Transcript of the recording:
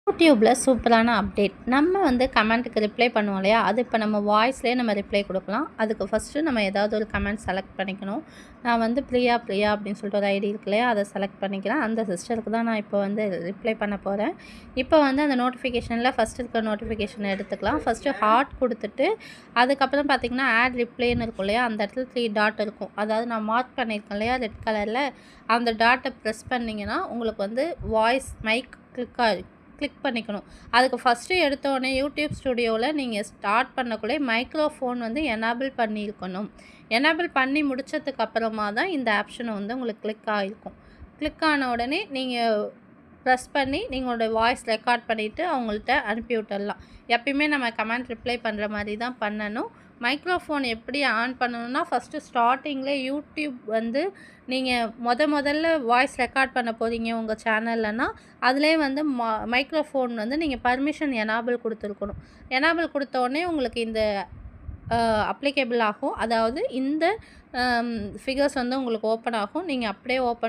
யூடியூப்பில் சூப்பரான அப்டேட். நம்ம வந்து கமெண்ட்டுக்கு ரிப்ளை பண்ணுவோம் இல்லையா? அது இப்போ நம்ம வாய்ஸ்லேயே நம்ம ரிப்ளை கொடுக்கலாம். அதுக்கு ஃபஸ்ட்டு நம்ம ஏதாவது ஒரு கமெண்ட் செலக்ட் பண்ணிக்கணும். நான் வந்து பிரியா பிரியா அப்படின்னு சொல்லிட்டு ஒரு ஐடி இருக்கு இல்லையா? அதை செலக்ட் பண்ணிக்கிறேன். அந்த சிஸ்டருக்கு தான் நான் இப்போ வந்து ரிப்ளை பண்ண போகிறேன். இப்போ வந்து அந்த நோட்டிஃபிகேஷனில் ஃபஸ்ட்டு இருக்கிற நோட்டிஃபிகேஷனை எடுத்துக்கலாம். ஃபஸ்ட்டு ஹார்ட் கொடுத்துட்டு அதுக்கப்புறம் பார்த்திங்கன்னா ஆட் ரிப்ளைன்னு இருக்கும் இல்லையா? அந்த இடத்துல 3 டாட் இருக்கும். அதாவது நான் மார்க் பண்ணியிருக்கேன் இல்லையா ரெட் கலரில், அந்த டாட்டை ப்ரெஸ் பண்ணிங்கன்னா உங்களுக்கு வந்து வாய்ஸ் மைக் கிளிக் பண்ணிக்கணும். அதுக்கு ஃபஸ்ட்டு எடுத்தோடனே யூடியூப் ஸ்டுடியோவில் நீங்கள் ஸ்டார்ட் பண்ணக்குள்ளே மைக்ரோஃபோன் வந்து எனேபிள் பண்ணியிருக்கணும். எனேபிள் பண்ணி முடித்ததுக்கு அப்புறமா தான் இந்த ஆப்ஷனை வந்து உங்களுக்கு கிளிக் ஆகிருக்கும். கிளிக் ஆன உடனே நீங்கள் ப்ரெஸ் பண்ணி நீங்களோட வாய்ஸ் ரெக்கார்ட் பண்ணிவிட்டு அவங்கள்ட்ட அனுப்பி விட்டுடலாம். எப்பயுமே நம்ம கமெண்ட் ரிப்ளை பண்ணுற மாதிரி தான் பண்ணணும். மைக்ரோஃபோன் எப்படி ஆன் பண்ணணும்னா ஃபஸ்ட்டு ஸ்டார்டிங்கில் யூடியூப் வந்து நீங்கள் முதல்ல வாய்ஸ் ரெக்கார்ட் பண்ண போகிறீங்க உங்கள் சேனல்லனா அதிலே வந்து மைக்ரோஃபோன் வந்து நீங்கள் பர்மிஷன் எனேபிள் கொடுத்துருக்கணும். எனேபிள் கொடுத்தோடனே உங்களுக்கு இந்த அப்ளிகேபிள் ஆகும். அதாவது இந்த ஃபிகர்ஸ் வந்து உங்களுக்கு ஓப்பன் ஆகும். நீங்கள் அப்படியே ஓப்பன்